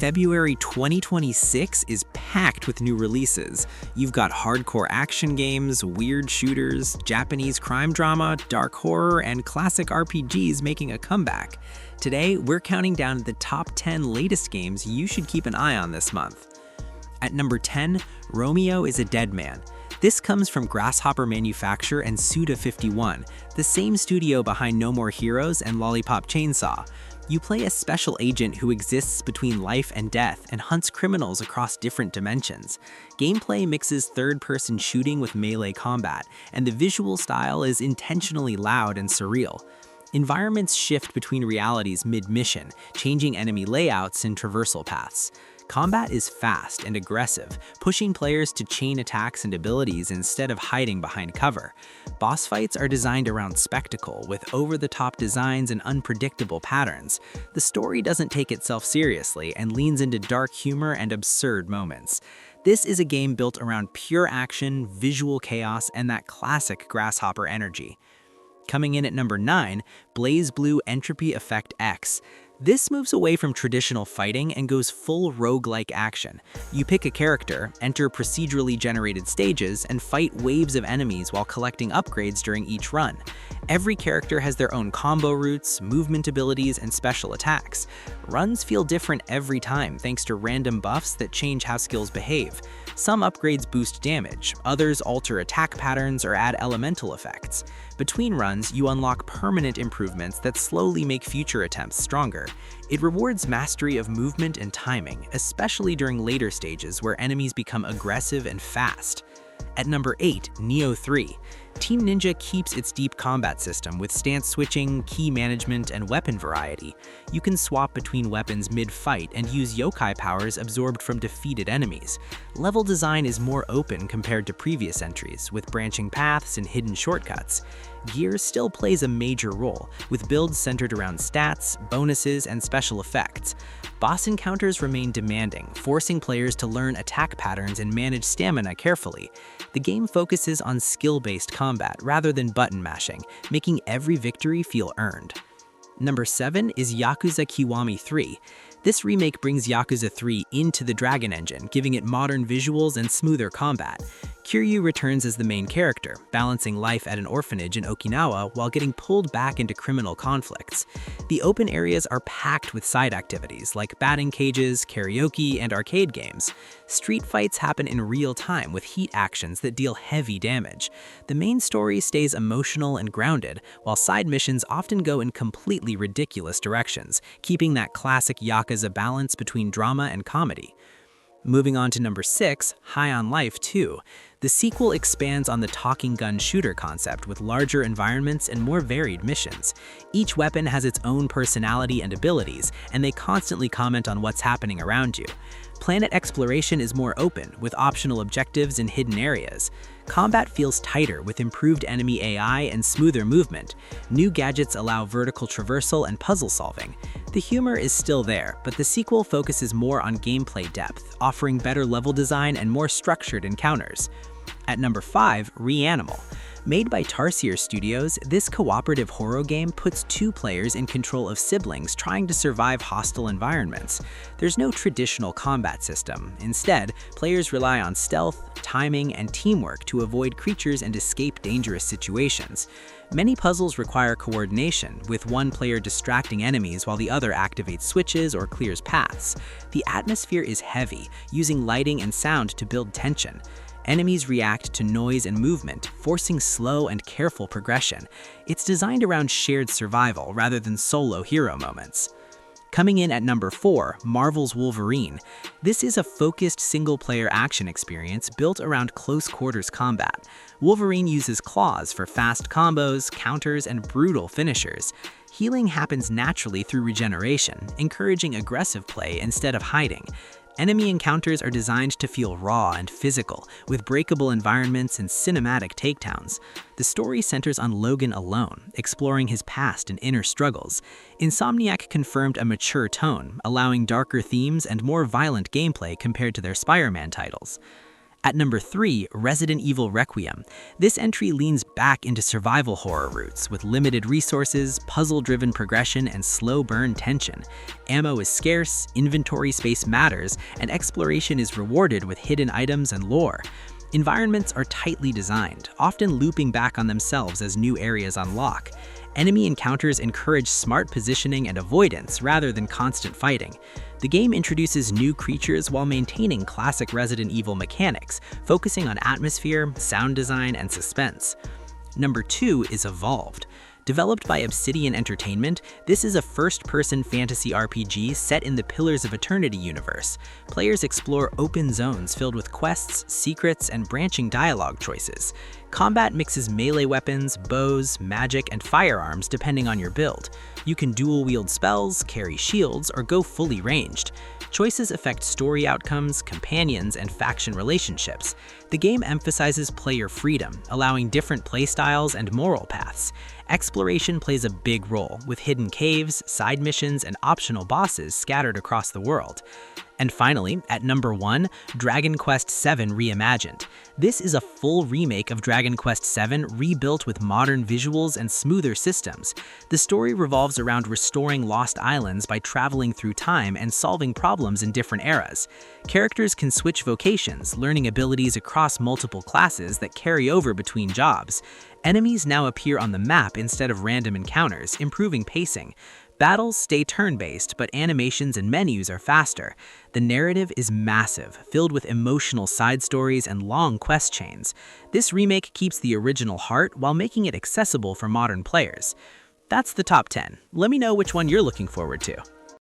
February 2026 is packed with new releases. You've got hardcore action games, weird shooters, Japanese crime drama, dark horror, and classic RPGs making a comeback. Today, we're counting down the top 10 latest games you should keep an eye on this month. At number 10, Romeo is a Dead Man. This comes from Grasshopper Manufacture and Suda51, the same studio behind No More Heroes and Lollipop Chainsaw. You play a special agent who exists between life and death and hunts criminals across different dimensions. Gameplay mixes third-person shooting with melee combat, and the visual style is intentionally loud and surreal. Environments shift between realities mid-mission, changing enemy layouts and traversal paths. Combat is fast and aggressive, pushing players to chain attacks and abilities instead of hiding behind cover. Boss fights are designed around spectacle, with over-the-top designs and unpredictable patterns. The story doesn't take itself seriously and leans into dark humor and absurd moments. This is a game built around pure action, visual chaos, and that classic Grasshopper energy. Coming in at number 9, BlazBlue Entropy Effect X. This moves away from traditional fighting and goes full roguelike action. You pick a character, enter procedurally generated stages, and fight waves of enemies while collecting upgrades during each run. Every character has their own combo routes, movement abilities, and special attacks. Runs feel different every time thanks to random buffs that change how skills behave. Some upgrades boost damage, others alter attack patterns or add elemental effects. Between runs, you unlock permanent improvements that slowly make future attempts stronger. It rewards mastery of movement and timing, especially during later stages where enemies become aggressive and fast. At number 8, Nioh 3. Team Ninja keeps its deep combat system with stance switching, key management, and weapon variety. You can swap between weapons mid-fight and use yokai powers absorbed from defeated enemies. Level design is more open compared to previous entries, with branching paths and hidden shortcuts. Gear still plays a major role, with builds centered around stats, bonuses, and special effects. Boss encounters remain demanding, forcing players to learn attack patterns and manage stamina carefully. The game focuses on skill-based combat rather than button mashing, making every victory feel earned. Number 7 is Yakuza Kiwami 3. This remake brings Yakuza 3 into the Dragon Engine, giving it modern visuals and smoother combat. Kiryu returns as the main character, balancing life at an orphanage in Okinawa while getting pulled back into criminal conflicts. The open areas are packed with side activities like batting cages, karaoke, and arcade games. Street fights happen in real time with heat actions that deal heavy damage. The main story stays emotional and grounded, while side missions often go in completely ridiculous directions, keeping that classic Yakuza balance between drama and comedy. Moving on to number 6, High on Life 2. The sequel expands on the talking gun shooter concept with larger environments and more varied missions. Each weapon has its own personality and abilities, and they constantly comment on what's happening around you. Planet exploration is more open, with optional objectives in hidden areas. Combat feels tighter with improved enemy AI and smoother movement. New gadgets allow vertical traversal and puzzle solving. The humor is still there, but the sequel focuses more on gameplay depth, offering better level design and more structured encounters. At number 5, Reanimal. Made by Tarsier Studios, this cooperative horror game puts two players in control of siblings trying to survive hostile environments. There's no traditional combat system. Instead, players rely on stealth, timing, and teamwork to avoid creatures and escape dangerous situations. Many puzzles require coordination, with one player distracting enemies while the other activates switches or clears paths. The atmosphere is heavy, using lighting and sound to build tension. Enemies react to noise and movement, forcing slow and careful progression. It's designed around shared survival rather than solo hero moments. Coming in at number 4, Marvel's Wolverine. This is a focused single-player action experience built around close-quarters combat. Wolverine uses claws for fast combos, counters, and brutal finishers. Healing happens naturally through regeneration, encouraging aggressive play instead of hiding. Enemy encounters are designed to feel raw and physical, with breakable environments and cinematic takedowns. The story centers on Logan alone, exploring his past and inner struggles. Insomniac confirmed a mature tone, allowing darker themes and more violent gameplay compared to their Spider-Man titles. At number 3, Resident Evil Requiem. This entry leans back into survival horror roots with limited resources, puzzle-driven progression, and slow burn tension. Ammo is scarce, inventory space matters, and exploration is rewarded with hidden items and lore. Environments are tightly designed, often looping back on themselves as new areas unlock. Enemy encounters encourage smart positioning and avoidance rather than constant fighting. The game introduces new creatures while maintaining classic Resident Evil mechanics, focusing on atmosphere, sound design, and suspense. Number 2 is Avowed. Developed by Obsidian Entertainment, this is a first-person fantasy RPG set in the Pillars of Eternity universe. Players explore open zones filled with quests, secrets, and branching dialogue choices. Combat mixes melee weapons, bows, magic, and firearms depending on your build. You can dual-wield spells, carry shields, or go fully ranged. Choices affect story outcomes, companions, and faction relationships. The game emphasizes player freedom, allowing different playstyles and moral paths. Exploration plays a big role, with hidden caves, side missions, and optional bosses scattered across the world. And finally, at number 1, Dragon Quest VII Reimagined. This is a full remake of Dragon Quest VII rebuilt with modern visuals and smoother systems. The story revolves around restoring lost islands by traveling through time and solving problems in different eras. Characters can switch vocations, learning abilities across multiple classes that carry over between jobs. Enemies now appear on the map instead of random encounters, improving pacing. Battles stay turn-based, but animations and menus are faster. The narrative is massive, filled with emotional side stories and long quest chains. This remake keeps the original heart while making it accessible for modern players. That's the top 10. Let me know which one you're looking forward to.